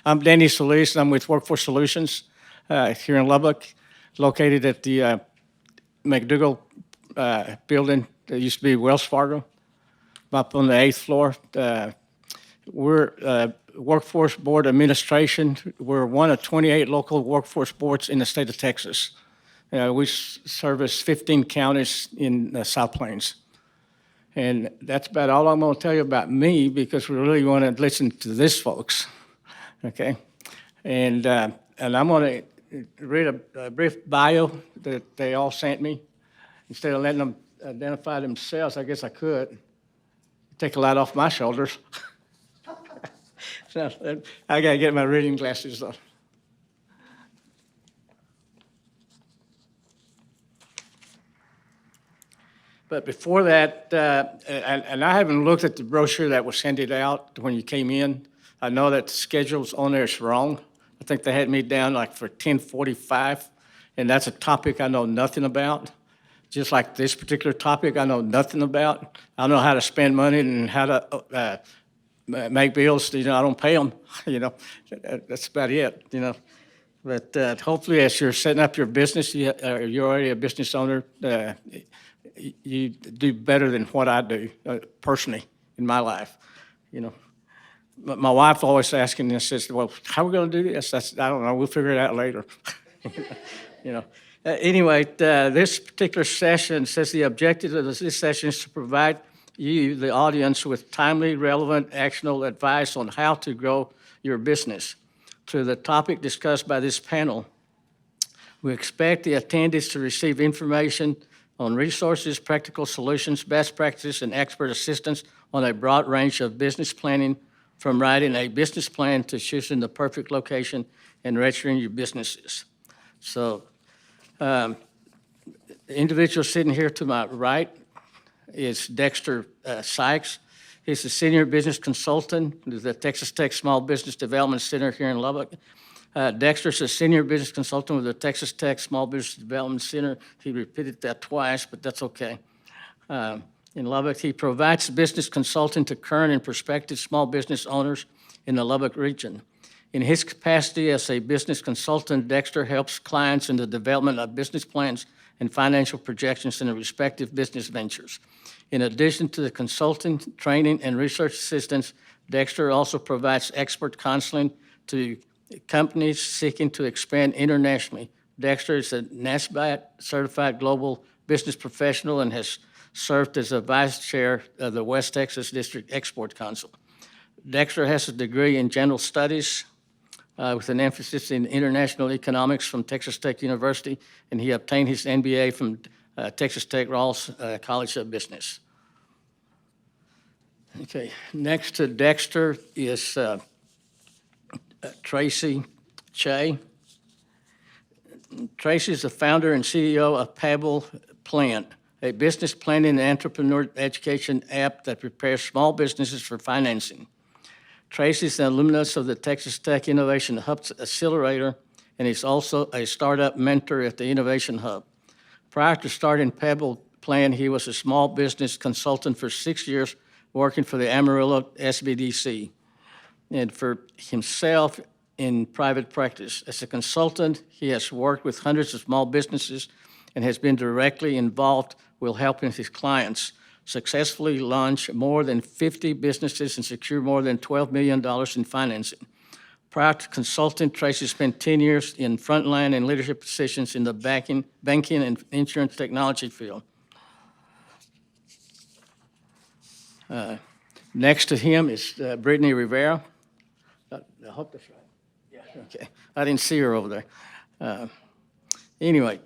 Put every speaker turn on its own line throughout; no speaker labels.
I'm Danny Solis, and I'm with Workforce Solutions here in Lubbock, located at the McDougall building that used to be Wells Fargo, up on the 8th floor. We're Workforce Board Administration. We're one of 28 local workforce boards in the state of Texas. We service 15 counties in the South Plains. And that's about all I'm going to tell you about me, because we really want to listen to this, folks. Okay? And I'm going to read a brief bio that they all sent me. Instead of letting them identify themselves, I guess I could. Take a lot off my shoulders. So, I got to get my reading glasses on. But before that, and I haven't looked at the brochure that was handed out when you came in. I know that the schedule's on there is wrong. I think they had me down like for 10:45, and that's a topic I know nothing about. Just like this particular topic, I know nothing about. I know how to spend money and how to make bills. I don't pay them. That's about it. But hopefully, as you're setting up your business, you're already a business owner. You do better than what I do personally in my life. But my wife always asking me, says, "Well, how are we going to do this?" I don't know. We'll figure it out later. Anyway, this particular session says the objective of this session is to provide you, the audience, with timely, relevant, actionable advice on how to grow your business. To the topic discussed by this panel, we expect the attendees to receive information on resources, practical solutions, best practices, and expert assistance on a broad range of business planning, from writing a business plan to choosing the perfect location and registering your businesses. So, the individual sitting here to my right is Dexter Sykes. He's a senior business consultant with the Texas Tech Small Business Development Center here in Lubbock. Dexter's a senior business consultant with the Texas Tech Small Business Development Center. He repeated that twice, but that's okay. In Lubbock, he provides business consulting to current and prospective small business owners in the Lubbock region. In his capacity as a business consultant, Dexter helps clients in the development of business plans and financial projections in their respective business ventures. In addition to the consulting, training, and research assistance, Dexter also provides expert counseling to companies seeking to expand internationally. Dexter is a NASDAQ-certified global business professional and has served as a vice chair of the West Texas District Export Council. Dexter has a degree in general studies with an emphasis in international economics from Texas Tech University, and he obtained his MBA from Texas Tech Rawls College of Business. Okay, next to Dexter is Tracy Che. Tracy is the founder and CEO of Pebble Plan, a business planning and entrepreneur education app that prepares small businesses for financing. Tracy is an alumnus of the Texas Tech Innovation Hub Accelerator, and he's also a startup mentor at the Innovation Hub. Prior to starting Pebble Plan, he was a small business consultant for 6 years, working for the Amarillo SBDC, and for himself in private practice. As a consultant, he has worked with hundreds of small businesses and has been directly involved with helping his clients successfully launch more than 50 businesses and secure more than $12 million in financing. Prior to consulting, Tracy spent 10 years in frontline and leadership positions in the banking and insurance technology field. Next to him is Brittany Rivera. I hope that's right. Yeah. Okay. I didn't see her over there. Anyway,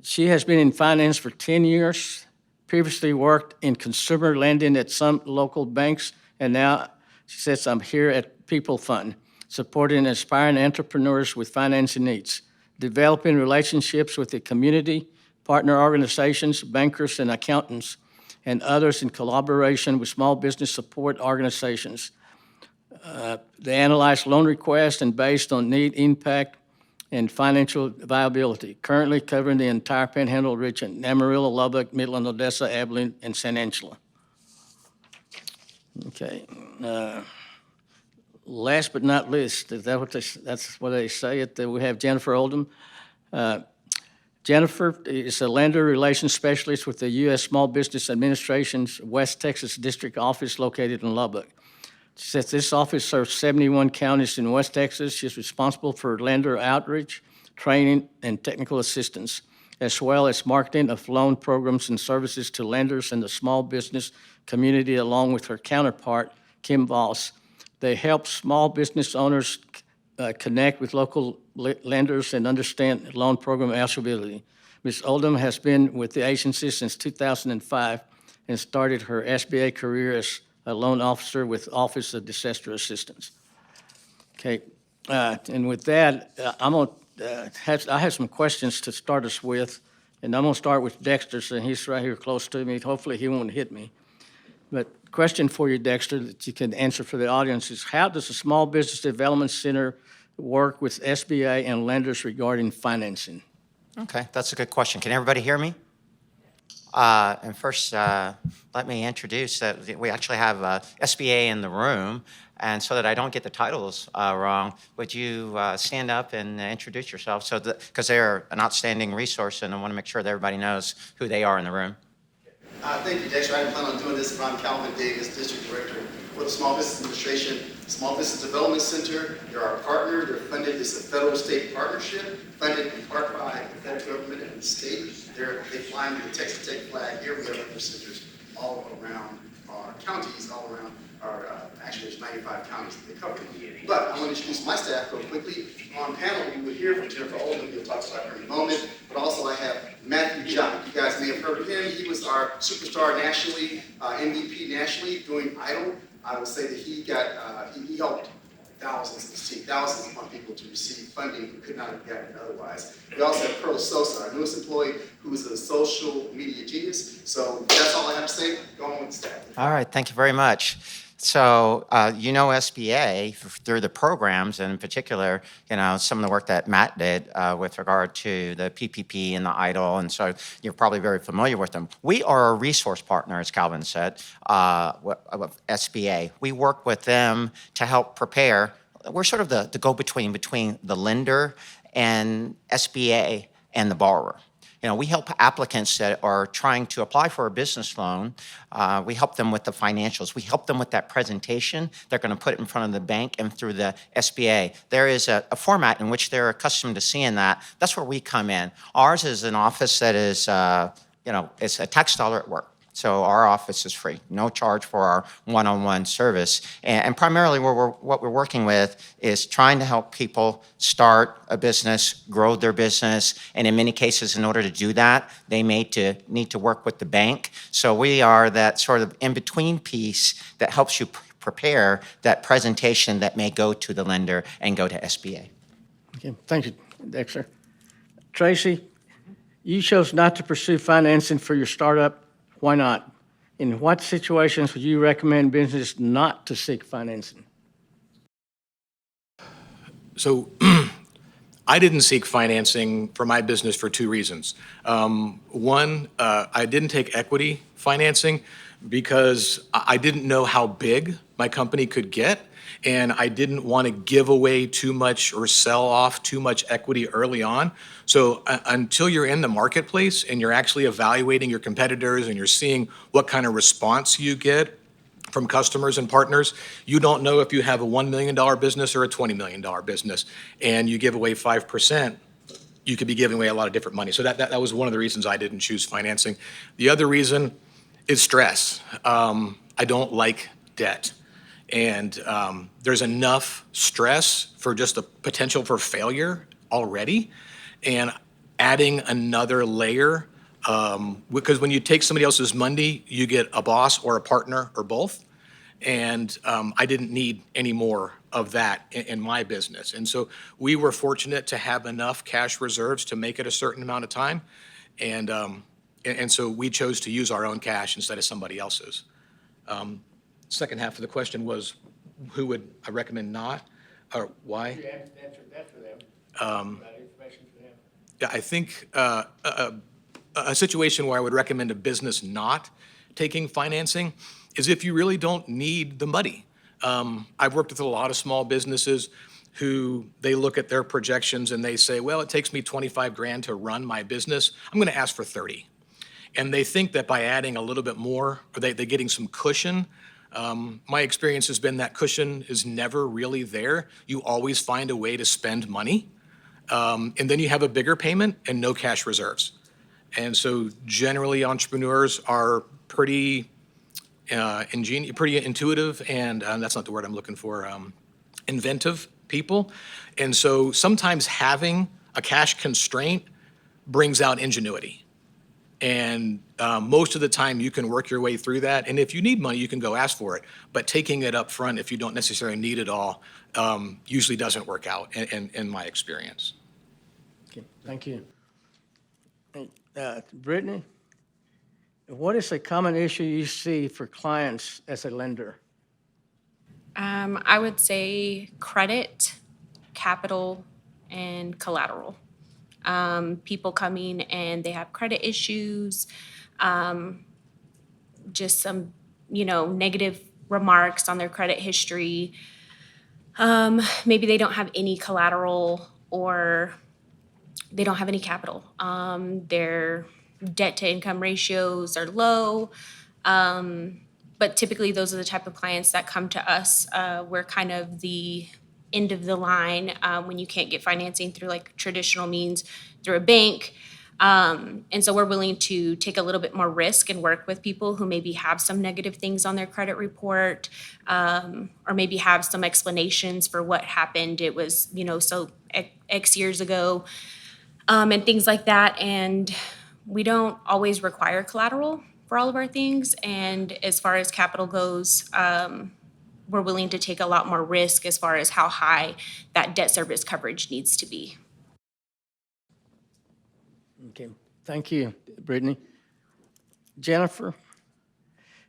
she has been in finance for 10 years, previously worked in consumer lending at some local banks, and now she says, "I'm here at People Fund, supporting aspiring entrepreneurs with financing needs, developing relationships with the community, partner organizations, bankers, and accountants, and others in collaboration with small business support organizations. They analyze loan requests and based on need, impact, and financial viability, currently covering the entire Panhandle region, Amarillo, Lubbock, Midland, Odessa, Abilene, and San Angelo." Okay. last but not least, is that what that's what they say? That we have Jennifer Oldham. Jennifer is a lender relations specialist with the U.S. Small Business Administration's West Texas District Office located in Lubbock. She says this office serves 71 counties in West Texas. She's responsible for lender outreach, training, and technical assistance, as well as marketing of loan programs and services to lenders in the small business community, along with her counterpart, Kim Voss. They help small business owners connect with local lenders and understand loan program eligibility. Ms. Oldham has been with the agency since 2005 and started her SBA career as a loan officer with Office of Disaster Assistance. Okay, and with that, I have some questions to start us with, and I'm gonna start with Dexter, so he's right here close to me. Hopefully he won't hit me. But question for you, Dexter, that you can answer for the audience is, how does the Small Business Development Center work with SBA and lenders regarding financing?
Okay, that's a good question. Can everybody hear me? And first, let me introduce that we actually have SBA in the room. And so that I don't get the titles wrong, would you stand up and introduce yourself? Because they're an outstanding resource, and I want to make sure that everybody knows who they are in the room.
Thank you, Dexter. I didn't plan on doing this. I'm Calvin Davis, District Director for the Small Business Administration, Small Business Development Center. They're our partner. They're funded. It's a federal-state partnership, funded in part by the federal government and the state. They fly under the Texas Tech flag. Here we have other centers all around our counties, all around our, actually there's 95 counties that they cover. But I want to introduce my staff real quickly. On panel, we will hear from Jennifer Oldham, who will talk about her in a moment, but also I have Matthew Jock. You guys may have heard of him. He was our superstar nationally, MVP nationally doing Idol. I will say that he helped thousands upon people to receive funding who could not have gotten it otherwise. We also have Pearl Sosa, our newest employee, who is a social media genius. So that's all I have to say. Go on with the staff.
All right, thank you very much. So you know SBA through the programs, and in particular, you know, some of the work that Matt did with regard to the PPP and the EIDL, and so you're probably very familiar with them. We are a resource partner, as Calvin said, of SBA. We work with them to help prepare. We're sort of the go-between between the lender and SBA and the borrower. You know, we help applicants that are trying to apply for a business loan. We help them with the financials. We help them with that presentation. They're going to put it in front of the bank and through the SBA. There is a format in which they're accustomed to seeing that. That's where we come in. Ours is an office that is, you know, it's a tax dollar at work. So our office is free, no charge for our one-on-one service. And primarily what we're working with is trying to help people start a business, grow their business, and in many cases, in order to do that, they need to work with the bank. So we are that sort of in-between piece that helps you prepare that presentation that may go to the lender and go to SBA.
Okay, thank you, Dexter. Tracy, you chose not to pursue financing for your startup. Why not? In what situations would you recommend business not to seek financing?
So I didn't seek financing for my business for two reasons. One, I didn't take equity financing because I didn't know how big my company could get, and I didn't want to give away too much or sell off too much equity early on. So until you're in the marketplace and you're actually evaluating your competitors and you're seeing what kind of response you get from customers and partners, you don't know if you have a $1 million business or a $20 million business, and you give away 5%, you could be giving away a lot of different money. So that was one of the reasons I didn't choose financing. The other reason is stress. I don't like debt. And there's enough stress for just the potential for failure already. And adding another layer, because when you take somebody else's money, you get a boss or a partner or both. And I didn't need any more of that in my business. And so we were fortunate to have enough cash reserves to make it a certain amount of time. And so we chose to use our own cash instead of somebody else's. Second half of the question was, who would I recommend not, or why?
You answered that for them. Information for them.
Yeah, I think a situation where I would recommend a business not taking financing is if you really don't need the money. I've worked with a lot of small businesses who they look at their projections and they say, well, it takes me 25 grand to run my business. I'm going to ask for 30. And they think that by adding a little bit more, or they're getting some cushion. My experience has been that cushion is never really there. You always find a way to spend money. And then you have a bigger payment and no cash reserves. And so generally entrepreneurs are pretty pretty intuitive, and that's not the word I'm looking for, inventive people. And so sometimes having a cash constraint brings out ingenuity. And most of the time you can work your way through that. And if you need money, you can go ask for it. But taking it up front, if you don't necessarily need it all, usually doesn't work out in my experience.
Okay, thank you. Brittany, what is a common issue you see for clients as a lender?
I would say credit, capital, and collateral. People coming and they have credit issues, just some, negative remarks on their credit history. Maybe they don't have any collateral or they don't have any capital. Their debt to income ratios are low. But typically those are the type of clients that come to us. We're kind of the end of the line when you can't get financing through like traditional means through a bank. And so we're willing to take a little bit more risk and work with people who maybe have some negative things on their credit report, or maybe have some explanations for what happened. It was, so X years ago, and things like that. And we don't always require collateral for all of our things. And as far as capital goes, we're willing to take a lot more risk as far as how high that debt service coverage needs to be.
Okay, thank you, Brittany. Jennifer,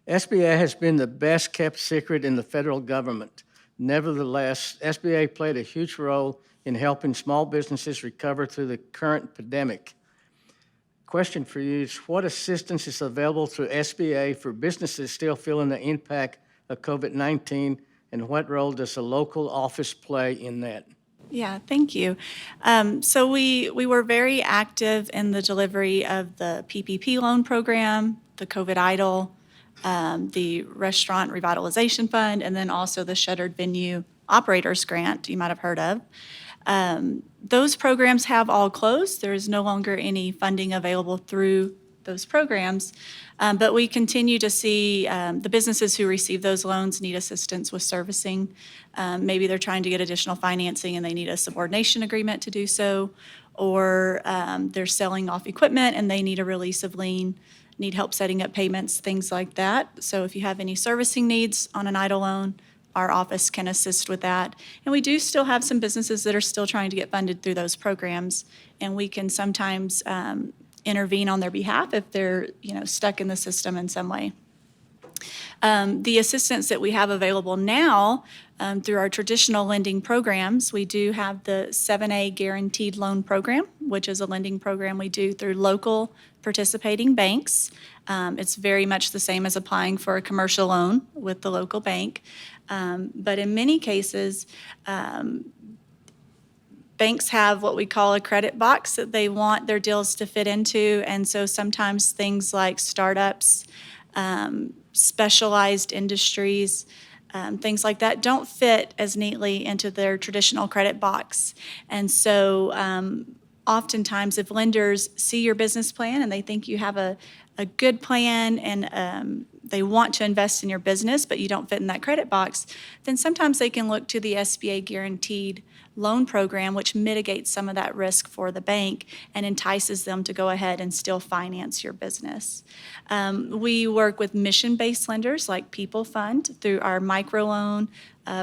SBA has been the best kept secret in the federal government. Nevertheless, SBA played a huge role in helping small businesses recover through the current pandemic. Question for you is, what assistance is available through SBA for businesses still feeling the impact of COVID-19, and what role does a local office play in that?
Yeah, thank you. So we were very active in the delivery of the PPP loan program, the COVID EIDL, the Restaurant Revitalization Fund, and then also the Shuttered Venue Operators Grant you might have heard of. Those programs have all closed. There is no longer any funding available through those programs, but we continue to see the businesses who receive those loans need assistance with servicing. Maybe they're trying to get additional financing and they need a subordination agreement to do so, or they're selling off equipment and they need a release of lien, need help setting up payments, things like that. So if you have any servicing needs on an EIDL loan, our office can assist with that. And we do still have some businesses that are still trying to get funded through those programs, and we can sometimes intervene on their behalf if they're stuck in the system in some way. The assistance that we have available now through our traditional lending programs, we do have the 7A Guaranteed Loan Program, which is a lending program we do through local participating banks. It's very much the same as applying for a commercial loan with the local bank. But in many cases, banks have what we call a credit box that they want their deals to fit into. And so sometimes things like startups, specialized industries, things like that don't fit as neatly into their traditional credit box. And so oftentimes if lenders see your business plan and they think you have a good plan and they want to invest in your business, but you don't fit in that credit box, then sometimes they can look to the SBA Guaranteed Loan Program, which mitigates some of that risk for the bank and entices them to go ahead and still finance your business. We work with mission-based lenders like People Fund through our microloan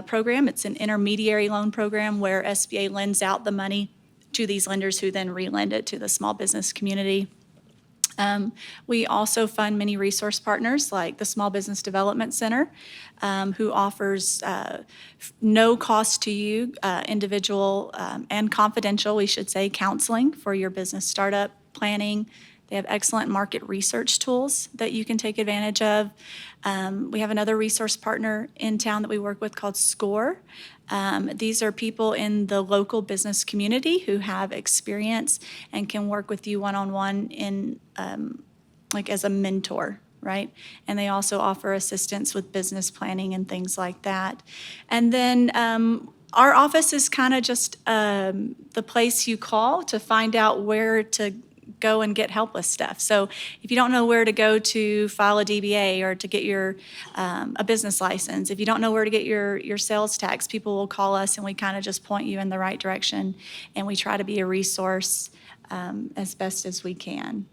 program. It's an intermediary loan program where SBA lends out the money to these lenders who then relend it to the small business community. We also fund many resource partners like the Small Business Development Center, who offers no cost to you, individual and confidential, we should say, counseling for your business startup, planning, They have excellent market research tools that you can take advantage of. We have another resource partner in town that we work with called SCORE. These are people in the local business community who have experience and can work with you one-on-one in, like as a mentor, right? And they also offer assistance with business planning and things like that. And then our office is kind of just the place you call to find out where to go and get help with stuff. So if you don't know where to go to file a DBA or to get your a business license, if you don't know where to get your sales tax, people will call us and we kind of just point you in the right direction, and we try to be a resource as best as we can.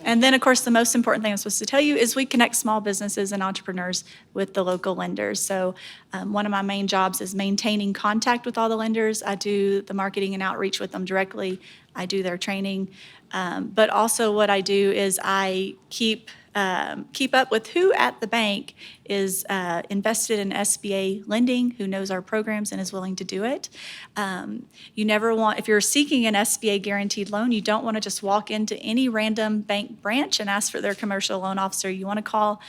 And then, of course, the most important thing I'm supposed to tell you is we connect small businesses and entrepreneurs with the local lenders. So one of my main jobs is maintaining contact with all the lenders. I do the marketing and outreach with them directly. I do their training. But also what I do is I keep up with who at the bank is invested in SBA lending, who knows our programs and is willing to do it. You never want, if you're seeking an SBA guaranteed loan, you don't want to just walk into any random bank branch and ask for their commercial loan officer. You want to call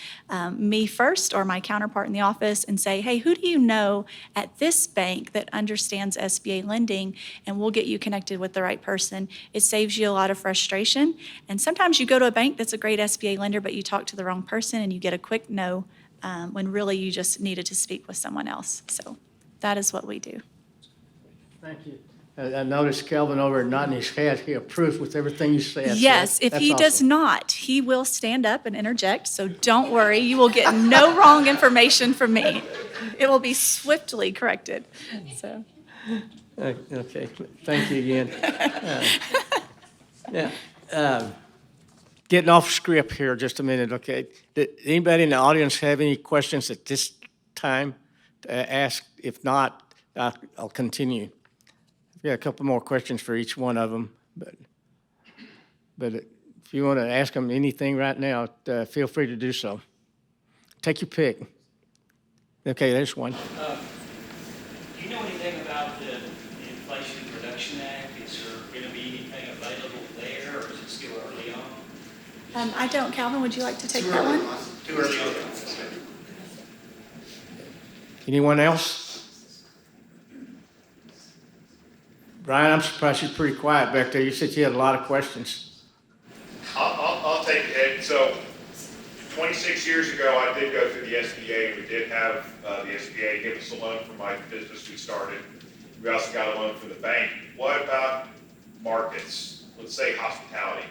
me first or my counterpart in the office and say, hey, who do you know at this bank that understands SBA lending? And we'll get you connected with the right person. It saves you a lot of frustration. And sometimes you go to a bank that's a great SBA lender, but you talk to the wrong person and you get a quick no when really you just needed to speak with someone else. So that is what we do.
Thank you. I noticed Kelvin over nodding his head. He approves with everything you said. So
Yes, if
that's
he does
awesome.
not, he will stand up and interject, so don't worry. You will get no wrong information from me. It will be swiftly corrected, so.
Okay, thank you again. Yeah. Getting off script here just a minute, okay? Did anybody in the audience have any questions at this time to ask? If not, I'll continue. I've got a couple more questions for each one of them, but if you want to ask them anything right now, feel free to do so. Take your pick. Okay, there's one.
Do you know anything about the Inflation Reduction Act? Is there going to be anything available there, or is it still early on?
I don't. Calvin, would you like to take that one?
Too early on.
Anyone else? Brian, I'm surprised you're pretty quiet back there. You said you had a lot of questions.
I'll take it. So 26 years ago, I did go through the SBA. We did have the SBA give us a loan for my business we started. We also got a loan from the bank. What about markets? Let's say hospitality.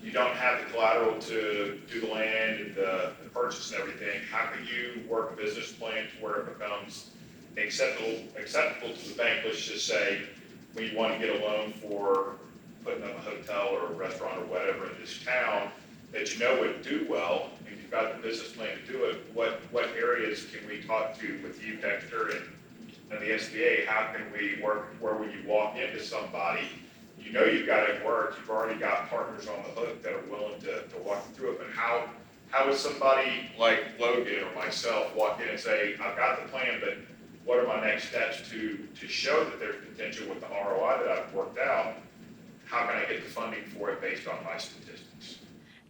You don't have the collateral to do the land and the purchase and everything. How can you work a business plan to where it becomes acceptable to the bank? Let's just say when you want to get a loan for putting up a hotel or a restaurant or whatever in this town that you know would do well, and you've got the business plan to do it. What areas can we talk to with you, Dexter, and the SBA? How can we work where when you walk into somebody, you know you've got it work, you've already got partners on the hook that are willing to walk you through it, but how would somebody like Logan or myself walk in and say, I've got the plan, but what are my next steps to show that there's potential with the ROI that I've worked out? How can I get the funding for it based on my statistics?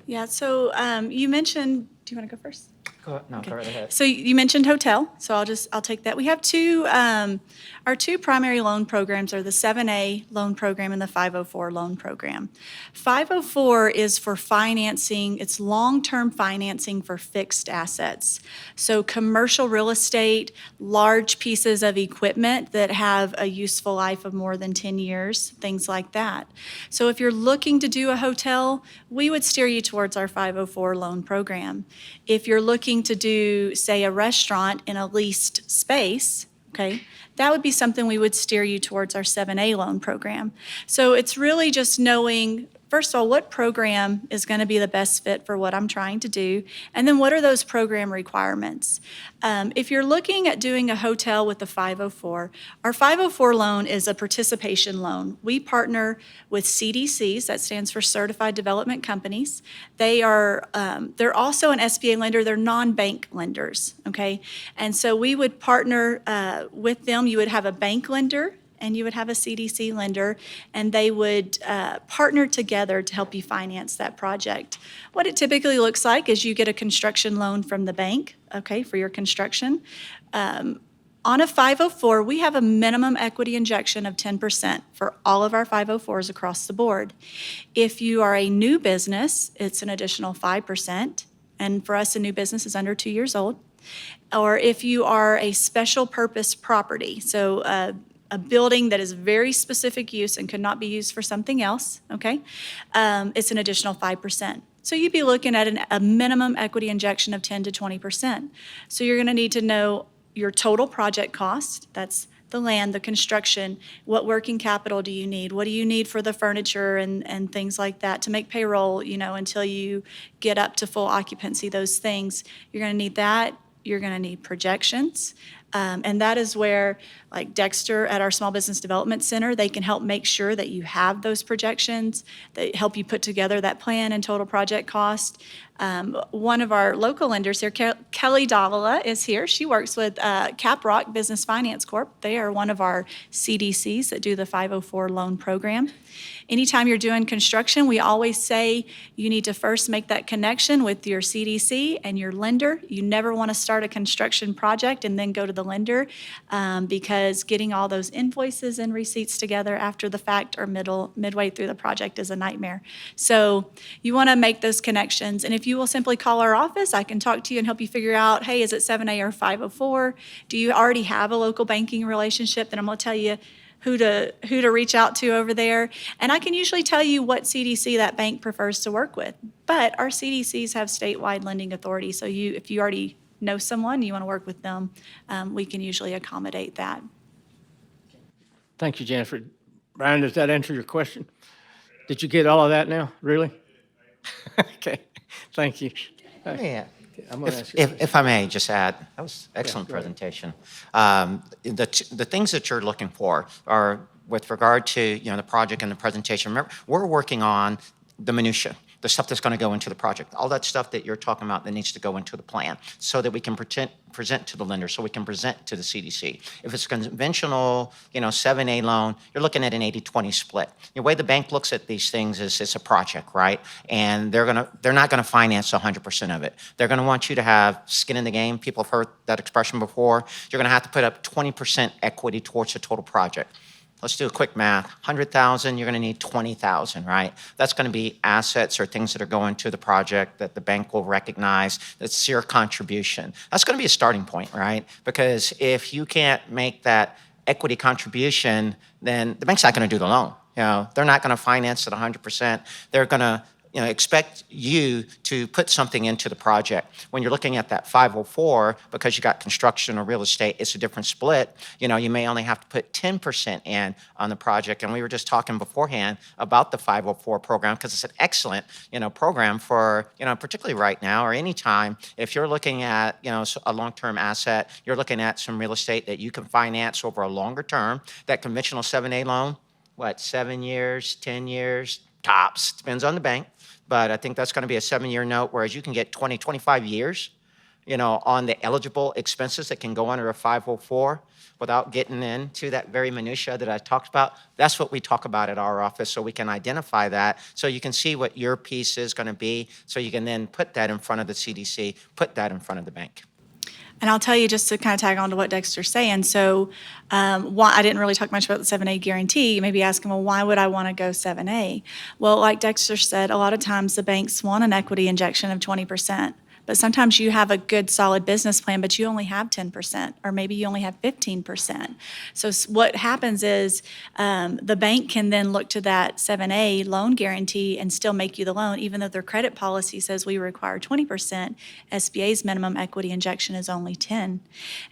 Yeah, so you mentioned, do you want to go first?
Go ahead. No, go right ahead.
So you mentioned hotel, so I'll take that. We have our two primary loan programs are the 7A loan program and the 504 loan program. 504 is for financing, it's long-term financing for fixed assets. So commercial real estate, large pieces of equipment that have a useful life of more than 10 years, things like that. So if you're looking to do a hotel, we would steer you towards our 504 loan program. If you're looking to do, say, a restaurant in a leased space, okay, that would be something we would steer you towards our 7A loan program. So it's really just knowing, first of all, what program is going to be the best fit for what I'm trying to do, and then what are those program requirements. If you're looking at doing a hotel with the 504, our 504 loan is a participation loan. We partner with CDCs, that stands for Certified Development Companies. They're also an SBA lender. They're non-bank lenders, okay? And so we would partner with them. You would have a bank lender and you would have a CDC lender, and they would partner together to help you finance that project. What it typically looks like is you get a construction loan from the bank, okay, for your construction. On a 504, we have a minimum equity injection of 10% for all of our 504s across the board. If you are a new business, it's an additional 5%. And for us, a new business is under 2 years old. Or if you are a special purpose property, so a building that is very specific use and could not be used for something else, okay, it's an additional 5%. So you'd be looking at a minimum equity injection of 10 to 20%. So you're going to need to know your total project cost, that's the land, the construction, what working capital do you need? What do you need for the furniture and things like that to make payroll, until you get up to full occupancy, those things. You're going to need that. You're going to need projections. And that is where, like Dexter at our Small Business Development Center, they can help make sure that you have those projections, that help you put together that plan and total project cost. One of our local lenders here, Kelly Davila, is here. She works with Caprock Business Finance Corp. They are one of our CDCs that do the 504 loan program. Anytime you're doing construction, we always say you need to first make that connection with your CDC and your lender. You never want to start a construction project and then go to the lender because getting all those invoices and receipts together after the fact or midway through the project is a nightmare. So you want to make those connections. And if you will simply call our office, I can talk to you and help you figure out, hey, is it 7A or 504? Do you already have a local banking relationship? Then I'm going to tell you who to reach out to over there. And I can usually tell you what CDC that bank prefers to work with. But our CDCs have statewide lending authority. So if you already know someone, you want to work with them, we can usually accommodate that.
Thank you, Jennifer. Brian, does that answer your question? Did you get all of that now? Really? Okay, thank you.
Yeah.
I'm going to ask you.
If I may just add, that was excellent
go ahead.
presentation. The things that you're looking for are with regard to, the project and the presentation. Remember, we're working on the minutia, the stuff that's going to go into the project, all that stuff that you're talking about that needs to go into the plan so that we can present to the lender, so we can present to the CDC. If it's a conventional, 7A loan, you're looking at an 80-20 split. The way the bank looks at these things is it's a project, right? And they're not going to finance 100% of it. They're going to want you to have skin in the game. People have heard that expression before. You're going to have to put up 20% equity towards the total project. Let's do a quick math. 100,000, you're going to need 20,000, right? That's going to be assets or things that are going to the project that the bank will recognize. That's your contribution. That's going to be a starting point, right? Because if you can't make that equity contribution, then the bank's not going to do the loan. They're not going to finance it 100%. They're going to expect you to put something into the project. When you're looking at that 504, because you got construction or real estate, it's a different split. You may only have to put 10% in on the project. And we were just talking beforehand about the 504 program because it's an excellent, program for, particularly right now or anytime. If you're looking at, a long-term asset, you're looking at some real estate that you can finance over a longer term. That conventional 7A loan, 7 years, 10 years, tops, depends on the bank. But I think that's going to be a 7-year note, whereas you can get 20, 25 years, on the eligible expenses that can go under a 504 without getting into that very minutia that I talked about. That's what we talk about at our office, so we can identify that, so you can see what your piece is going to be, so you can then put that in front of the CDC, put that in front of the bank.
And I'll tell you, just to kind of tag on to what Dexter's saying, so why I didn't really talk much about the 7A guarantee. You may be asking, well, why would I want to go 7A? Well, like Dexter said, a lot of times the banks want an equity injection of 20%. But sometimes you have a good, solid business plan, but you only have 10%, or maybe you only have 15%. So what happens is the bank can then look to that 7A loan guarantee and still make you the loan, even though their credit policy says we require 20%. SBA's minimum equity injection is only 10%.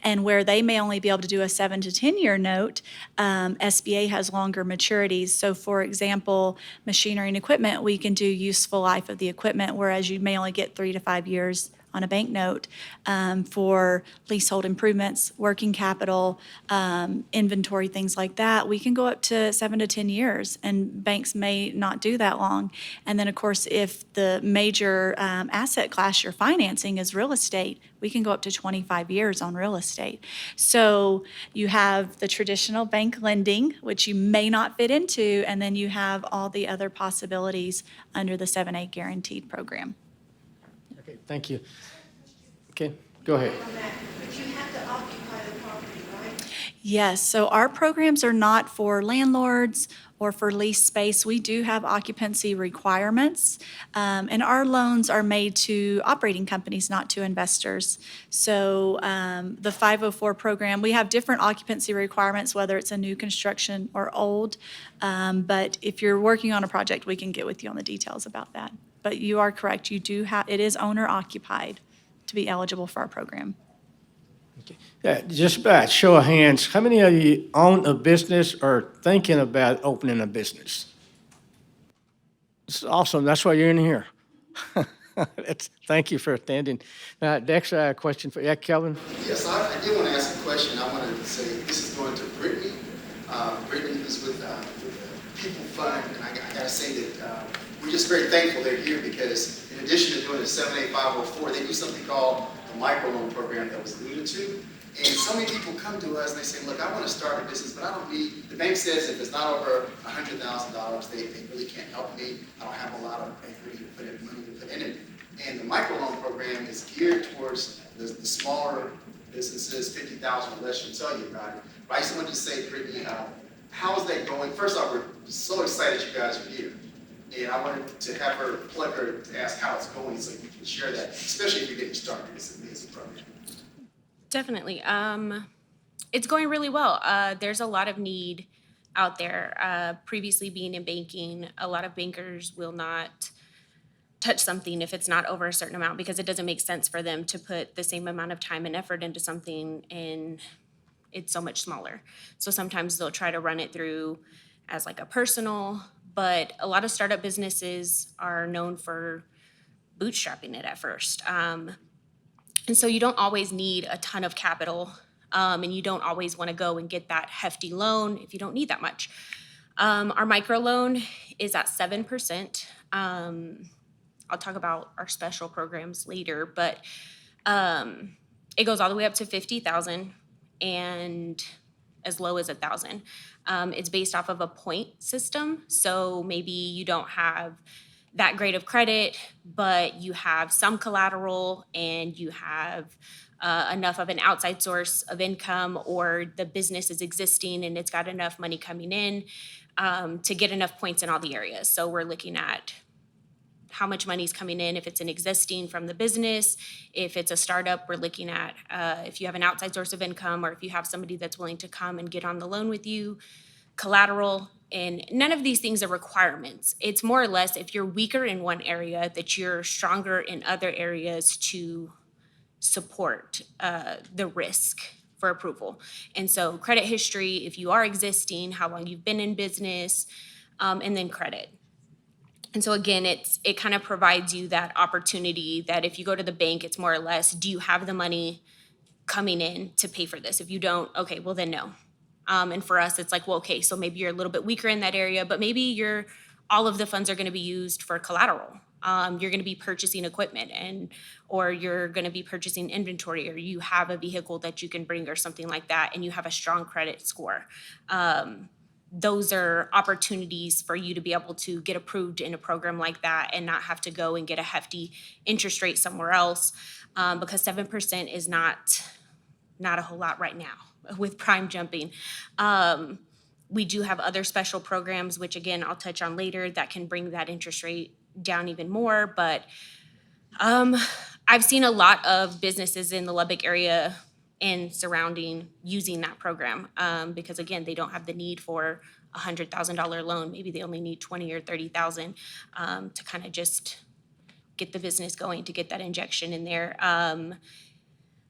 And where they may only be able to do a 7 to 10-year note, SBA has longer maturities. So for example, machinery and equipment, we can do useful life of the equipment, whereas you may only get 3 to 5 years on a bank note for leasehold improvements, working capital, inventory, things like that, we can go up to 7 to 10 years, and banks may not do that long. And then, of course, if the major asset class you're financing is real estate, we can go up to 25 years on real estate. So you have the traditional bank lending, which you may not fit into, and then you have all the other possibilities under the 7(a) guaranteed program.
Okay, thank you. Okay, go ahead.
On that, but you have to occupy the property, right?
Yes, so our programs are not for landlords or for lease space. We do have occupancy requirements, and our loans are made to operating companies, not to investors. So the 504 program, we have different occupancy requirements, whether it's a new construction or old. But if you're working on a project, we can get with you on the details about that. But you are correct, you do have, it is owner occupied to be eligible for our program.
Yeah, just by a show of hands, how many of you own a business or thinking about opening a business? It's awesome. That's why you're in here. Thank you for attending. Dexter, I have a question for you. Yeah, Kelvin?
Yes, I did want to ask a question. I wanted to say this is going to Brittany. Brittany is with the People Fund, and I got to say that we're just very thankful they're here because in addition to doing the 78504, they do something called the microloan program that was alluded to. And so many people come to us and they say, look, I want to start a business, but I don't need, the bank says if it's not over $100,000, they really can't help me. I don't have a lot of equity to put in, money to put in it. And the microloan program is geared towards the smaller businesses, 50,000 or less, she'll tell you about it. But I just wanted to say, Brittany, how is that going? First off, we're so excited you guys are here. And I wanted to have her plug her to ask how it's going so you can share that, especially if you're getting started. It's an amazing program.
Definitely. It's going really well. There's a lot of need out there. Previously being in banking, a lot of bankers will not touch something if it's not over a certain amount because it doesn't make sense for them to put the same amount of time and effort into something and it's so much smaller. So sometimes they'll try to run it through as like a personal, but a lot of startup businesses are known for bootstrapping it at first. And so you don't always need a ton of capital, and you don't always want to go and get that hefty loan if you don't need that much. Our microloan is at 7%. I'll talk about our special programs later, but it goes all the way up to 50,000 and as low as 1,000. It's based off of a point system, so maybe you don't have that great of credit, but you have some collateral and you have enough of an outside source of income, or the business is existing and it's got enough money coming in to get enough points in all the areas. So we're looking at how much money is coming in if it's an existing from the business. If it's a startup, we're looking at if you have an outside source of income or if you have somebody that's willing to come and get on the loan with you, collateral. And none of these things are requirements. It's more or less if you're weaker in one area, that you're stronger in other areas to support the risk for approval. And so credit history, if you are existing, how long you've been in business, and then credit. And so again, it kind of provides you that opportunity that if you go to the bank, it's more or less, do you have the money coming in to pay for this? If you don't, okay, well then no. And for us, it's like, well, okay, so maybe you're a little bit weaker in that area, but maybe all of the funds are going to be used for collateral. You're going to be purchasing equipment or you're going to be purchasing inventory, or you have a vehicle that you can bring or something like that, and you have a strong credit score. Those are opportunities for you to be able to get approved in a program like that and not have to go and get a hefty interest rate somewhere else, because 7% is not a whole lot right now with prime jumping. We do have other special programs, which again, I'll touch on later, that can bring that interest rate down even more. But I've seen a lot of businesses in the Lubbock area and surrounding using that program because again, they don't have the need for a $100,000 loan. Maybe they only need 20 or 30,000 to kind of just get the business going, to get that injection in there.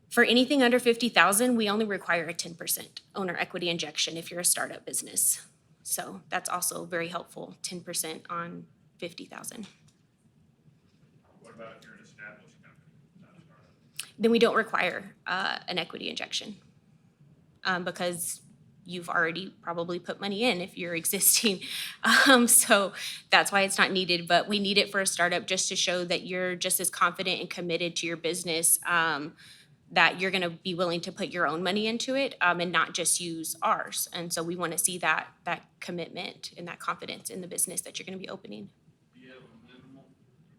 For anything under 50,000, we only require a 10% owner equity injection if you're a startup business. So that's also very helpful, 10% on 50,000.
What about if you're an established company, not a startup?
then we don't require an equity injection because you've already probably put money in if you're existing. So that's why it's not needed, but we need it for a startup just to show that you're just as confident and committed to your business that you're gonna be willing to put your own money into it and not just use ours. And so we wanna see that commitment and that confidence in the business that you're gonna be opening.
Do you have a minimum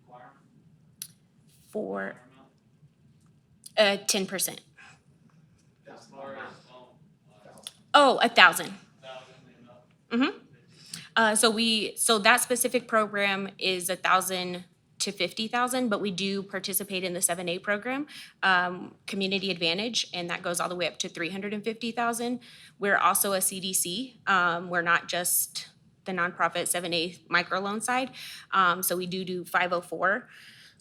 requirement?
For 10%.
As far as,
Oh, 1,000.
1,000 and up?
So that specific program is 1,000 to 50,000, but we do participate in the 7A program, Community Advantage, and that goes all the way up to 350,000. We're also a CDC. We're not just the nonprofit 7A microloan side. So we do 504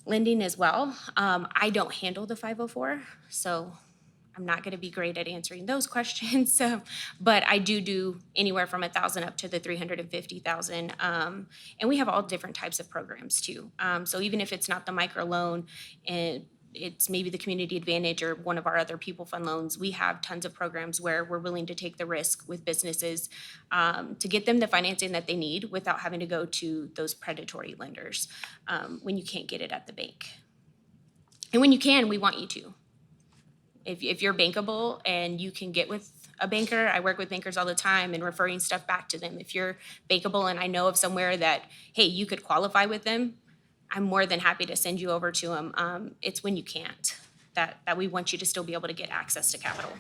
lending as well. I don't handle the 504, so I'm not going to be great at answering those questions. So, but I do anywhere from 1,000 up to the 350,000. And we have all different types of programs too. So even if it's not the micro loan and it's maybe the Community Advantage or one of our other People Fund loans, we have tons of programs where we're willing to take the risk with businesses to get them the financing that they need without having to go to those predatory lenders when you can't get it at the bank. And when you can, we want you to. If you're bankable and you can get with a banker, I work with bankers all the time and referring stuff back to them. If you're bankable and I know of somewhere that, hey, you could qualify with them, I'm more than happy to send you over to them. It's when you can't that we want you to still be able to get access to capital.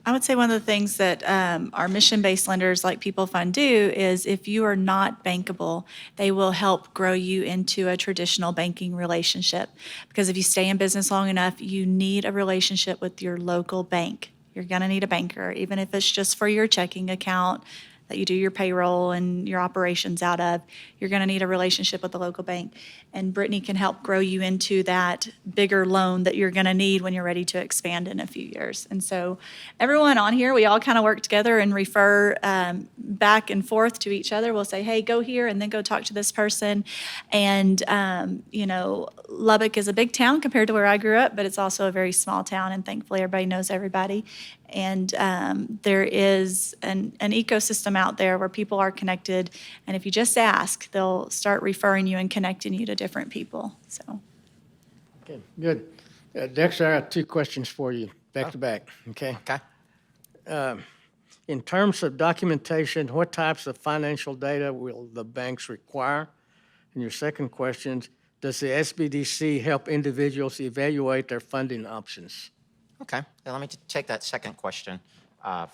I would say one of the things that our mission-based lenders like People Fund do is if you are not bankable, they will help grow you into a traditional banking relationship. Because if you stay in business long enough, you need a relationship with your local bank. You're going to need a banker, even if it's just for your checking account that you do your payroll and your operations out of. You're going to need a relationship with the local bank. And Brittany can help grow you into that bigger loan that you're going to need when you're ready to expand in a few years. And so everyone on here, we all kind of work together and refer back and forth to each other. We'll say, hey, go here and then go talk to this person. And, Lubbock is a big town compared to where I grew up, but it's also a very small town. And thankfully, everybody knows everybody. And there is an ecosystem out there where people are connected. And if you just ask, they'll start referring you and connecting you to different people. So,
Okay, good. Dexter, I have two questions for you, back to back, okay?
Okay.
In terms of documentation, what types of financial data will the banks require? And your second question, does the SBDC help individuals evaluate their funding options?
Okay, now let me take that second question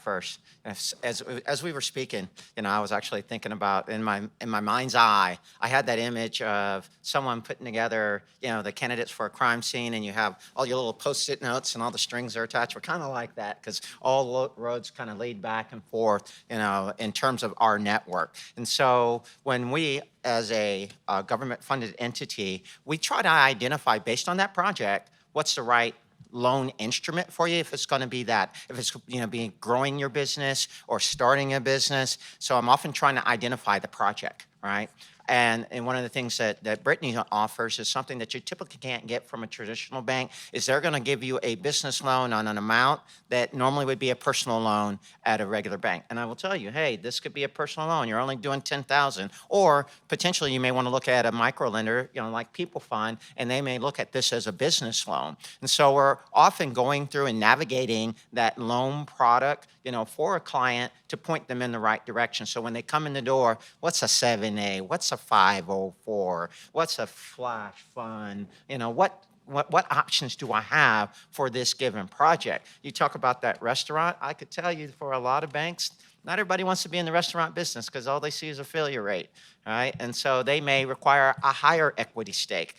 first. As we were speaking, I was actually thinking about in my mind's eye, I had that image of someone putting together, the candidates for a crime scene, and you have all your little Post-it notes and all the strings are attached. We're kind of like that because all roads kind of lead back and forth, in terms of our network. And so when we, as a government-funded entity, we try to identify based on that project what's the right loan instrument for you if it's going to be that, if it's being growing your business or starting a business. So I'm often trying to identify the project, right? And one of the things that Brittany offers is something that you typically can't get from a traditional bank is they're going to give you a business loan on an amount that normally would be a personal loan at a regular bank. And I will tell you, hey, this could be a personal loan. You're only doing $10,000. Or potentially you may want to look at a micro lender, like People Fund, and they may look at this as a business loan. And so we're often going through and navigating that loan product, for a client to point them in the right direction. So when they come in the door, what's a 7A? What's a 504? What's a flash fund? What options do I have for this given project? You talk about that restaurant. I could tell you for a lot of banks, not everybody wants to be in the restaurant business because all they see is a failure rate, right? And so they may require a higher equity stake.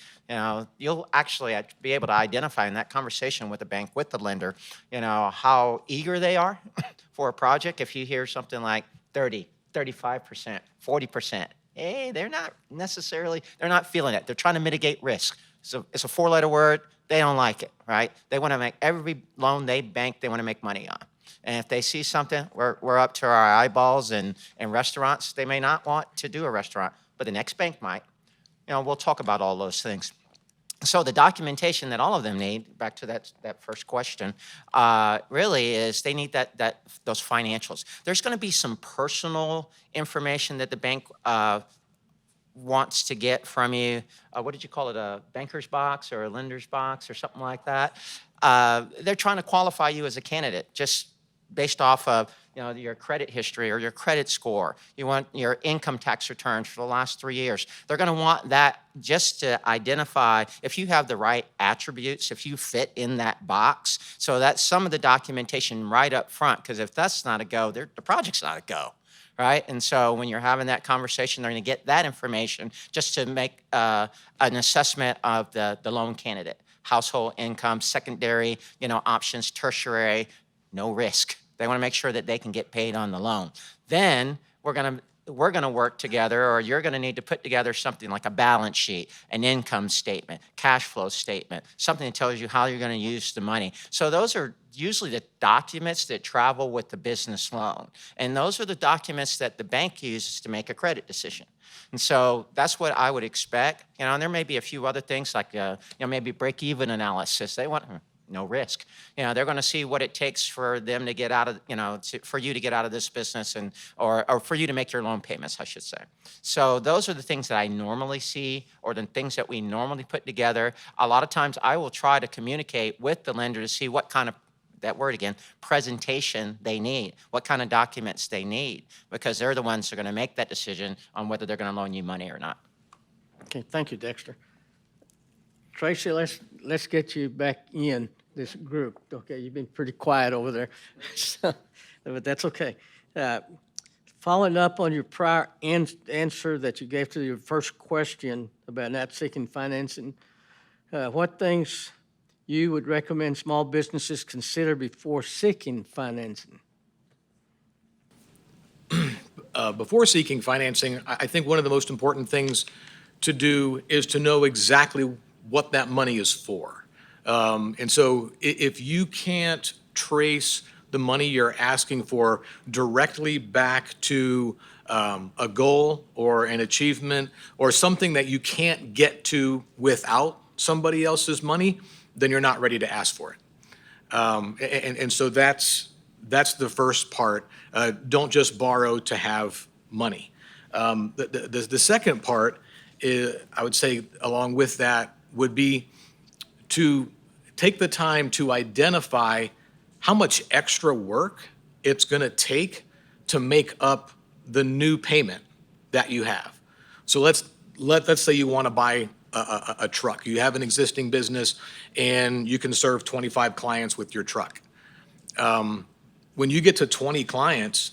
You'll actually be able to identify in that conversation with the bank, with the lender, how eager they are for a project. If you hear something like 30, 35%, 40%, hey, they're not feeling it. They're trying to mitigate risk. So it's a four-letter word. They don't like it, right? They want to make every loan they bank, they want to make money on. And if they see something, we're up to our eyeballs in restaurants, they may not want to do a restaurant, but the next bank might. We'll talk about all those things. So the documentation that all of them need, back to that first question, really is they need those financials. There's going to be some personal information that the bank wants to get from you. What did you call it? A banker's box or a lender's box or something like that. They're trying to qualify you as a candidate just based off of your credit history or your credit score. You want your income tax returns for the last 3 years. They're going to want that just to identify if you have the right attributes, if you fit in that box. So that's some of the documentation right up front, because if that's not a go, the project's not a go. Right? And so when you're having that conversation, they're going to get that information just to make an assessment of the loan candidate. Household income, secondary, options, tertiary, no risk. They want to make sure that they can get paid on the loan. Then we're going to work together, or you're going to need to put together something like a balance sheet, an income statement, cash flow statement, something that tells you how you're going to use the money. So those are usually the documents that travel with the business loan. And those are the documents that the bank uses to make a credit decision. And so that's what I would expect. And there may be a few other things like, maybe break-even analysis. They want no risk. They're going to see what it takes for them to get out of, for you to get out of this business or for you to make your loan payments, I should say. So those are the things that I normally see, or the things that we normally put together. A lot of times I will try to communicate with the lender to see what kind of, that word again, presentation they need, what kind of documents they need, because they're the ones who are going to make that decision on whether they're going to loan you money or not.
Okay, thank you, Dexter. Tracy, let's get you back in this group. Okay, you've been pretty quiet over there, but that's okay. Following up on your prior answer that you gave to your first question about not seeking financing, what things you would recommend small businesses consider before seeking financing?
Before seeking financing, I think one of the most important things to do is to know exactly what that money is for. And so if you can't trace the money you're asking for directly back to a goal or an achievement or something that you can't get to without somebody else's money, then you're not ready to ask for it. And so that's the first part. Don't just borrow to have money. The second part is, I would say, along with that, would be to take the time to identify how much extra work it's going to take to make up the new payment that you have. So let's say you want to buy a truck. You have an existing business and you can serve 25 clients with your truck. When you get to 20 clients,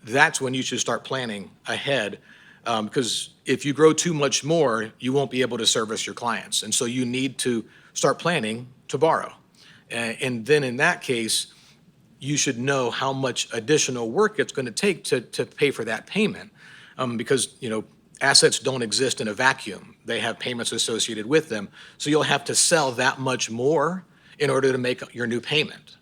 that's when you should start planning ahead, because if you grow too much more, you won't be able to service your clients. And so you need to start planning to borrow. And then in that case, you should know how much additional work it's going to take to pay for that payment, because assets don't exist in a vacuum. They have payments associated with them. So you'll have to sell that much more in order to make your new payment.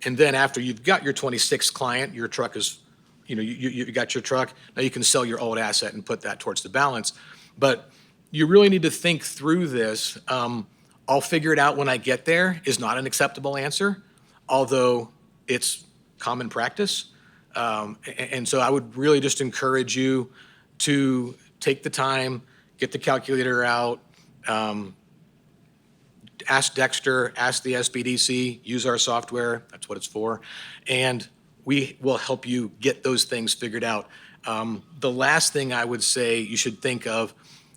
And then after you've got your 26th client, your truck is, you got your truck, now you can sell your old asset and put that towards the balance. But you really need to think through this. I'll figure it out when I get there is not an acceptable answer, although it's common practice. And so I would really just encourage you to take the time, get the calculator out, ask Dexter, ask the SBDC, use our software, that's what it's for, and we will help you get those things figured out. The last thing I would say you should think of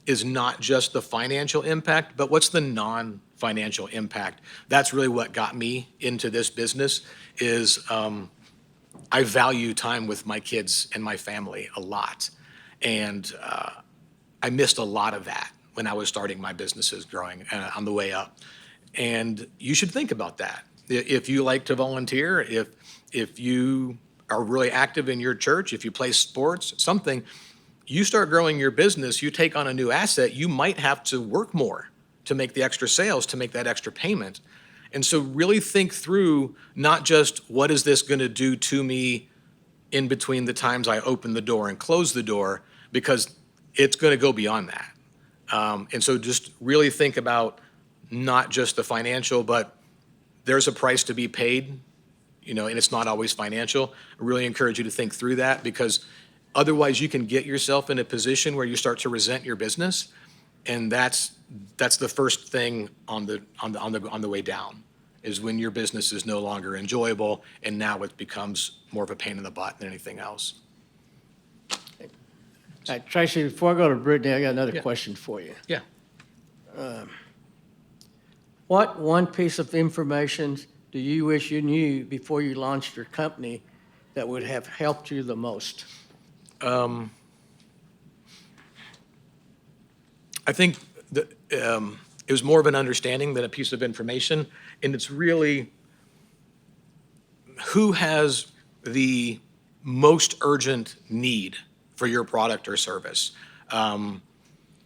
is not just the financial impact, but what's the non-financial impact? That's really what got me into this business is I value time with my kids and my family a lot. And I missed a lot of that when I was starting my businesses growing on the way up. And you should think about that. If you like to volunteer, if you are really active in your church, if you play sports, something, you start growing your business, you take on a new asset, you might have to work more to make the extra sales, to make that extra payment. And so really think through not just what is this going to do to me in between the times I open the door and close the door, because it's going to go beyond that. And so just really think about not just the financial, but there's a price to be paid, and it's not always financial. I really encourage you to think through that, because otherwise you can get yourself in a position where you start to resent your business. And that's the first thing on the way down, is when your business is no longer enjoyable and now it becomes more of a pain in the butt than anything else.
All right, Tracy, before I go to Brittany, I got another
Yeah.
question for you.
Yeah.
What one piece of information do you wish you knew before you launched your company that would have helped you the most?
I think that it was more of an understanding than a piece of information, and it's really who has the most urgent need for your product or service.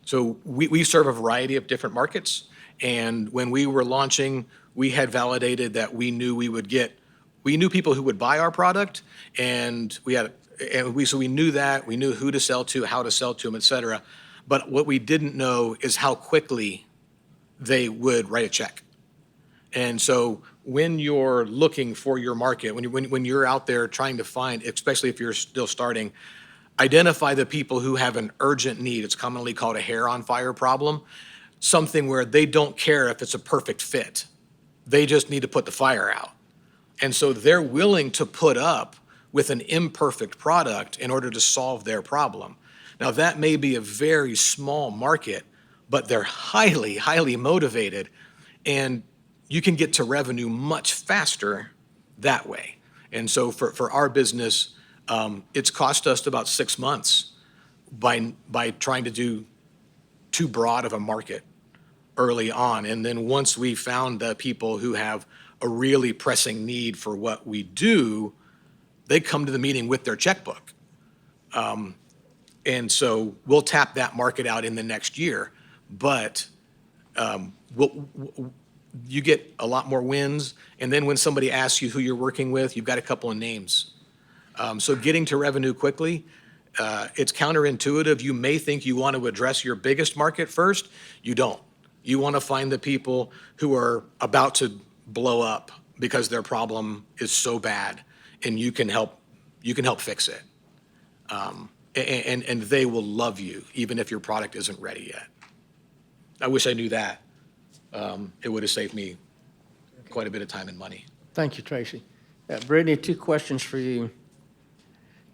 So we serve a variety of different markets, and when we were launching, we had validated that we knew people who would buy our product, and so we knew that, we knew who to sell to, how to sell to them, et cetera. But what we didn't know is how quickly they would write a check. And so when you're looking for your market, when you're out there trying to find, especially if you're still starting, identify the people who have an urgent need. It's commonly called a hair on fire problem, something where they don't care if it's a perfect fit. They just need to put the fire out. And so they're willing to put up with an imperfect product in order to solve their problem. Now, that may be a very small market, but they're highly, highly motivated, and you can get to revenue much faster that way. And so for our business, it's cost us about 6 months by trying to do too broad of a market early on. And then once we found the people who have a really pressing need for what we do, they come to the meeting with their checkbook. And so we'll tap that market out in the next year, but you get a lot more wins. And then when somebody asks you who you're working with, you've got a couple of names. So getting to revenue quickly, it's counterintuitive. You may think you want to address your biggest market first. You don't. You want to find the people who are about to blow up because their problem is so bad, and you can help fix it. And they will love you even if your product isn't ready yet. I wish I knew that. It would have saved me quite a bit of time and money.
Thank you, Tracy. Brittany, 2 questions for you.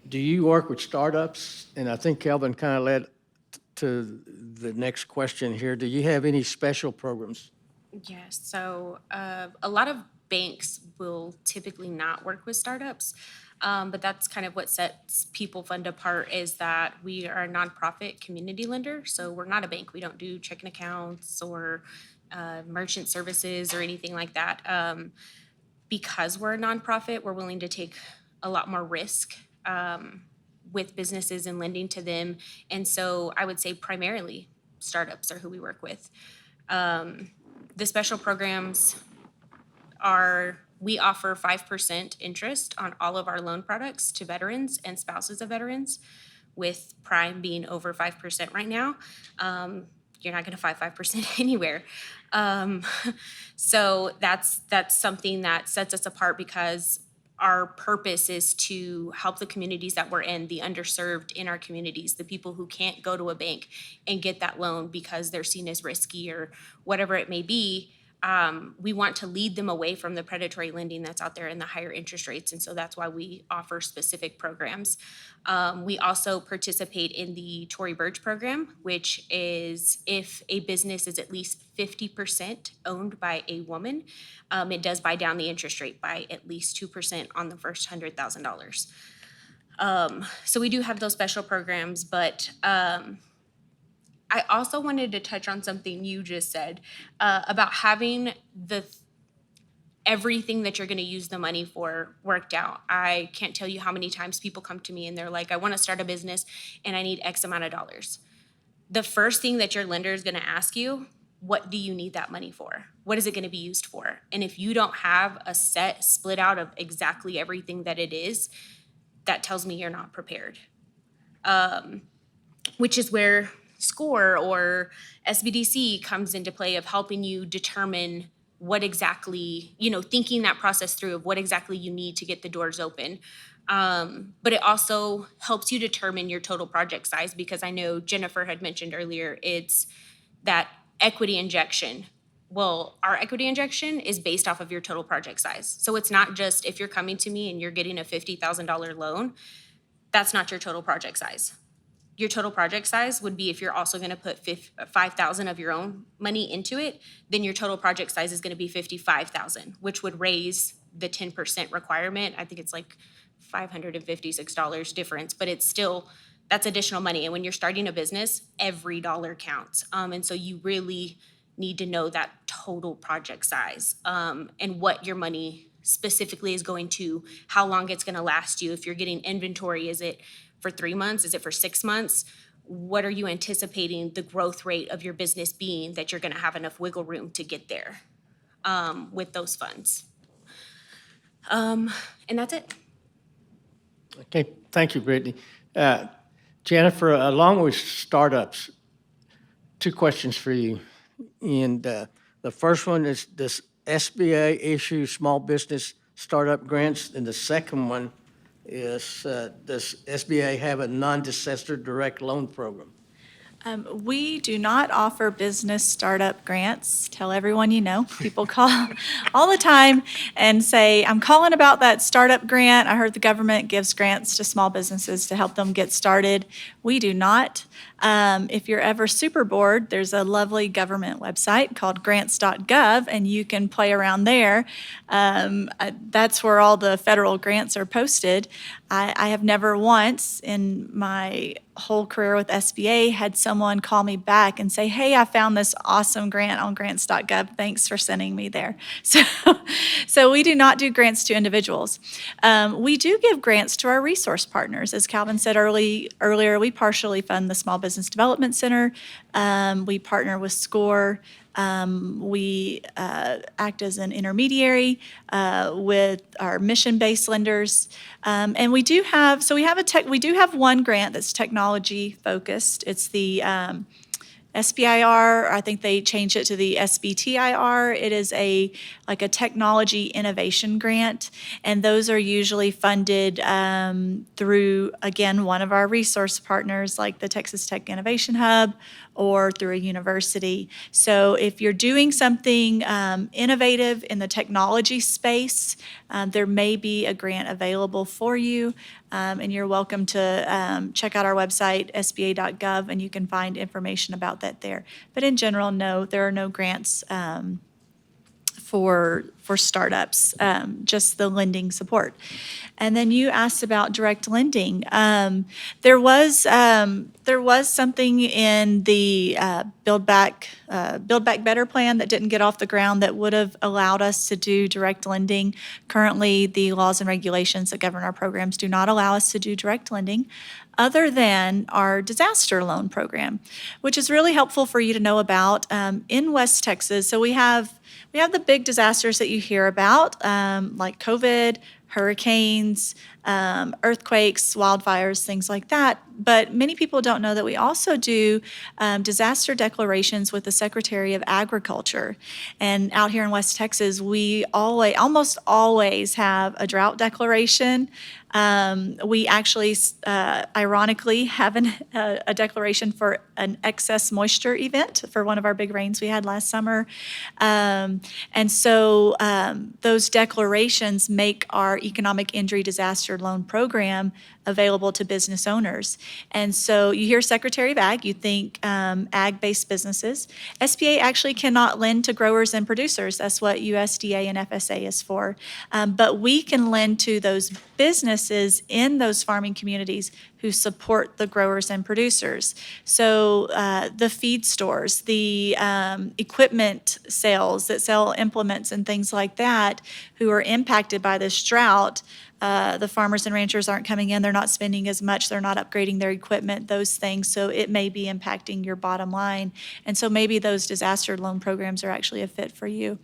Do you work with startups? And I think Kelvin kind of led to the next question here. Do you have any special programs?
Yes, so a lot of banks will typically not work with startups, but that's kind of what sets People Fund apart, is that we are a nonprofit community lender. So we're not a bank. We don't do checking accounts or merchant services or anything like that. Because we're a nonprofit, we're willing to take a lot more risk with businesses and lending to them. And so I would say primarily startups are who we work with. The special programs we offer 5% interest on all of our loan products to veterans and spouses of veterans, with prime being over 5% right now. You're not going to find 5% anywhere. So that's something that sets us apart, because our purpose is to help the communities that we're in, the underserved in our communities, the people who can't go to a bank and get that loan because they're seen as risky or whatever it may be. We want to lead them away from the predatory lending that's out there and the higher interest rates. And so that's why we offer specific programs. We also participate in the Tory Burch program, which is if a business is at least 50% owned by a woman, it does buy down the interest rate by at least 2% on the first $100,000. So we do have those special programs, but I also wanted to touch on something you just said about having everything that you're going to use the money for worked out. I can't tell you how many times people come to me and they're like, I want to start a business and I need X amount of dollars. The first thing that your lender is going to ask you, what do you need that money for? What is it going to be used for? And if you don't have a set split out of exactly everything that it is, that tells me you're not prepared. Which is where SCORE or SBDC comes into play of helping you determine what exactly, thinking that process through of what exactly you need to get the doors open. But it also helps you determine your total project size, because I know Jennifer had mentioned earlier, it's that equity injection. Well, our equity injection is based off of your total project size. So it's not just if you're coming to me and you're getting a $50,000 loan, that's not your total project size. Your total project size would be if you're also going to put $5,000 of your own money into it, then your total project size is going to be $55,000, which would raise the 10% requirement. I think it's like $556 difference, but it's still, that's additional money. And when you're starting a business, every dollar counts. And so you really need to know that total project size, and what your money specifically is going to, how long it's going to last you. If you're getting inventory, is it for 3 months? Is it for 6 months? What are you anticipating the growth rate of your business being that you're going to have enough wiggle room to get there with those funds? And that's it.
Okay, thank you, Brittany. Jennifer, along with startups, 2 questions for you. And the first one is, does SBA issue small business startup grants? And the second one is, does SBA have a non-disaster direct loan program?
We do not offer business startup grants. Tell everyone you know. People call all the time and say, I'm calling about that startup grant. I heard the government gives grants to small businesses to help them get started. We do not. If you're ever super bored, there's a lovely government website called grants.gov, and you can play around there. That's where all the federal grants are posted. I have never once in my whole career with SBA had someone call me back and say, hey, I found this awesome grant on grants.gov. Thanks for sending me there. So we do not do grants to individuals. We do give grants to our resource partners. As Calvin said earlier, we partially fund the Small Business Development Center. We partner with SCORE. We act as an intermediary with our mission-based lenders, and we do have one grant that's technology focused. It's the SBIR. I think they changed it to the SBTIR. It is like a technology innovation grant, and those are usually funded through, again, one of our resource partners like the Texas Tech Innovation Hub or through a university. So if you're doing something innovative in the technology space, there may be a grant available for you, and you're welcome to check out our website, sba.gov, and you can find information about that there. But in general, no, there are no grants for startups, just the lending support. And then you asked about direct lending. There was something in the Build Back Better plan that didn't get off the ground that would have allowed us to do direct lending. Currently, the laws and regulations that govern our programs do not allow us to do direct lending, other than our disaster loan program, which is really helpful for you to know about in West Texas. So we have the big disasters that you hear about, like COVID, hurricanes, earthquakes, wildfires, things like that. But many people don't know that we also do disaster declarations with the Secretary of Agriculture. And out here in West Texas, we almost always have a drought declaration. We actually, ironically, have a declaration for an excess moisture event for one of our big rains we had last summer. And so those declarations make our economic injury disaster loan program available to business owners. And so you hear Secretary of Ag, you think ag-based businesses. SBA actually cannot lend to growers and producers. That's what USDA and FSA is for. But we can lend to those businesses in those farming communities who support the growers and producers. So the feed stores, the equipment sales that sell implements and things like that, who are impacted by this drought. The farmers and ranchers aren't coming in, they're not spending as much, they're not upgrading their equipment, those things. So it may be impacting your bottom line. And so maybe those disaster loan programs are actually a fit for you.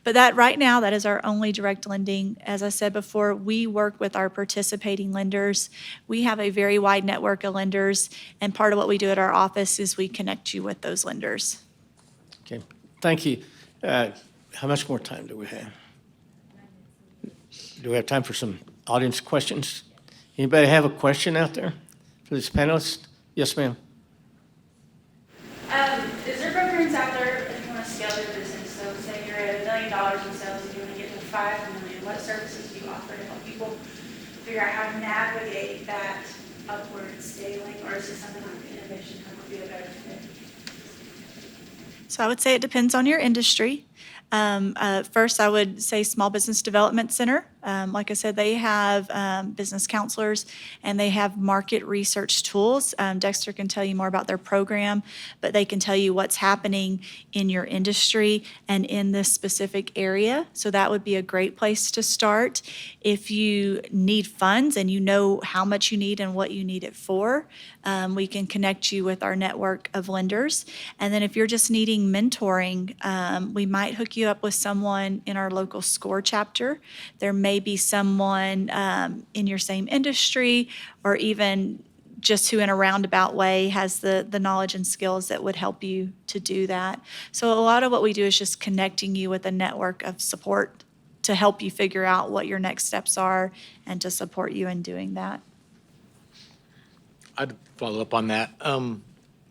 But that right now, that is our only direct lending. As I said before, we work with our participating lenders. We have a very wide network of lenders, and part of what we do at our office is we connect you with those lenders.
Okay, thank you. How much more time do we have? Do we have time for some audience questions? Anybody have a question out there for this panelist? Yes, ma'am.
Is there programs out there if you want to scale your business? So say you're at $1 million in sales and you want to get to 5 million, what services do you offer to help people figure out how to navigate that upward scaling? Or is it something like innovation hub would be a better fit?
So I would say it depends on your industry. First, I would say Small Business Development Center. Like I said, they have business counselors and they have market research tools. Dexter can tell you more about their program, but they can tell you what's happening in your industry and in this specific area. So that would be a great place to start. If you need funds and you know how much you need and what you need it for, we can connect you with our network of lenders. And then if you're just needing mentoring, we might hook you up with someone in our local SCORE chapter. There may be someone in your same industry or even just who in a roundabout way has the knowledge and skills that would help you to do that. So a lot of what we do is just connecting you with a network of support to help you figure out what your next steps are and to support you in doing that.
I'd follow up on that.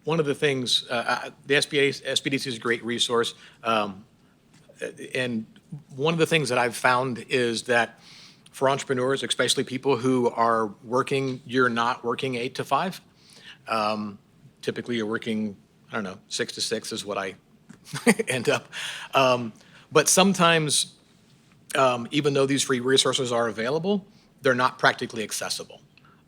One of the things, the SBDC is a great resource. And one of the things that I've found is that for entrepreneurs, especially people who are working, you're not working 8 to 5. Typically, you're working, 6 to 6 is what I end up. But sometimes, even though these free resources are available, they're not practically accessible.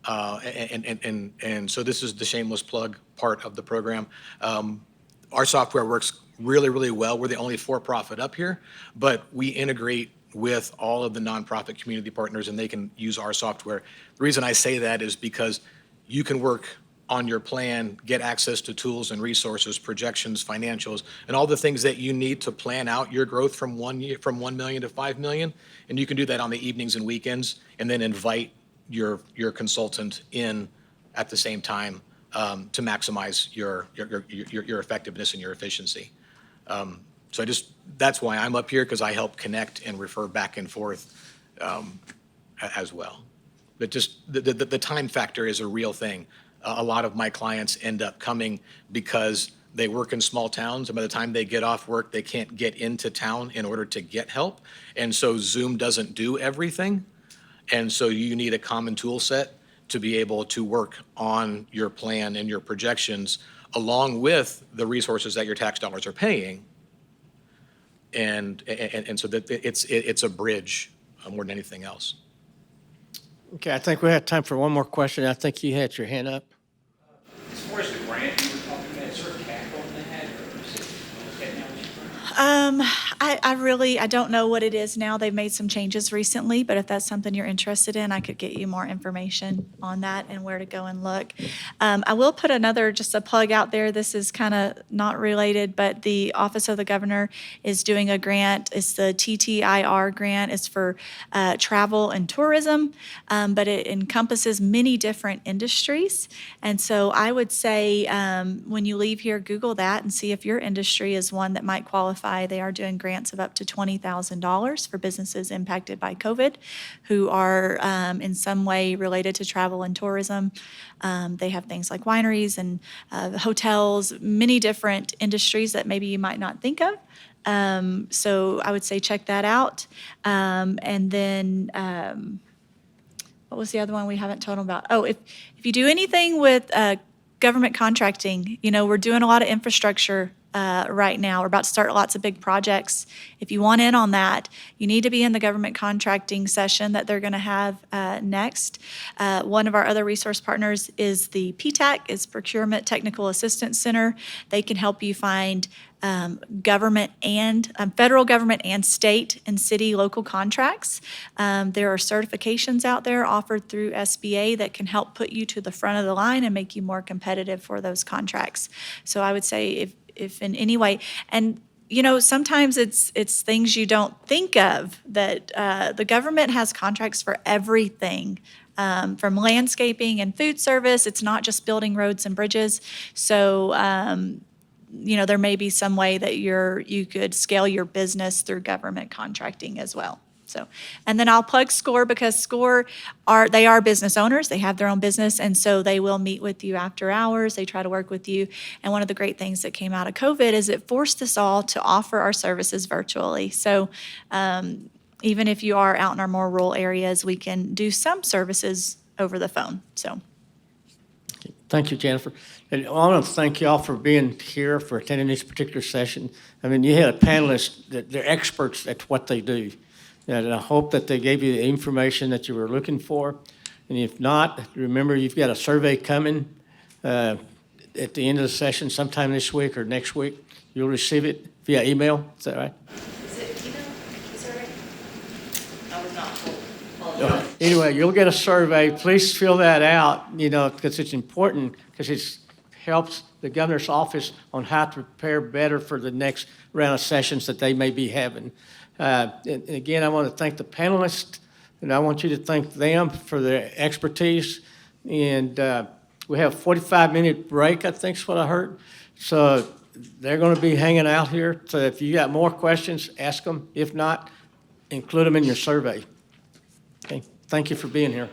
And so this is the shameless plug part of the program. Our software works really, really well. We're the only for-profit up here, but we integrate with all of the nonprofit community partners and they can use our software. The reason I say that is because you can work on your plan, get access to tools and resources, projections, financials, and all the things that you need to plan out your growth from 1 million to 5 million. And you can do that on the evenings and weekends and then invite your consultant in at the same time to maximize your effectiveness and your efficiency. So that's why I'm up here, because I help connect and refer back and forth as well. But just the time factor is a real thing. A lot of my clients end up coming because they work in small towns, and by the time they get off work, they can't get into town in order to get help. And so Zoom doesn't do everything. And so you need a common tool set to be able to work on your plan and your projections along with the resources that your tax dollars are paying. And so that it's a bridge more than anything else.
Okay, I think we have time for one more question. I think you had your hand up.
As far as the grant you were talking about, is there a cap on that, or is it technology grant?
I don't know what it is now. They've made some changes recently, but if that's something you're interested in, I could get you more information on that and where to go and look. I will put just a plug out there. This is kind of not related, but the Office of the Governor is doing a grant. It's the TTIR grant. It's for travel and tourism, but it encompasses many different industries. And so I would say when you leave here, Google that and see if your industry is one that might qualify. They are doing grants of up to $20,000 for businesses impacted by COVID who are in some way related to travel and tourism. They have things like wineries and hotels, many different industries that maybe you might not think of. So I would say check that out. And then what was the other one we haven't told them about? Oh, if you do anything with government contracting, we're doing a lot of infrastructure right now. We're about to start lots of big projects. If you want in on that, you need to be in the government contracting session that they're going to have next. One of our other resource partners is the PTAC, is Procurement Technical Assistance Center. They can help you find government and federal government and state and city local contracts. There are certifications out there offered through SBA that can help put you to the front of the line and make you more competitive for those contracts. So I would say if in any way, and sometimes it's things you don't think of, that the government has contracts for everything. From landscaping and food service, it's not just building roads and bridges. So there may be some way that you could scale your business through government contracting as well. So, and then I'll plug SCORE because SCORE they are business owners. They have their own business, and so they will meet with you after hours. They try to work with you. And one of the great things that came out of COVID is it forced us all to offer our services virtually. So even if you are out in our more rural areas, we can do some services over the phone. So.
Thank you, Jennifer. And I want to thank you all for being here, for attending this particular session. I mean, you had a panelist that they're experts at what they do. And I hope that they gave you the information that you were looking for. And if not, remember, you've got a survey coming at the end of the session sometime this week or next week. You'll receive it via email. Is that right?
Is it email, the survey? I was not told.
Anyway, you'll get a survey. Please fill that out, because it's important, because it helps the governor's office on how to prepare better for the next round of sessions that they may be having. And again, I want to thank the panelists, and I want you to thank them for their expertise. And we have a 45-minute break, I think is what I heard. So they're going to be hanging out here. So if you got more questions, ask them. If not, include them in your survey. Okay. Thank you for being here.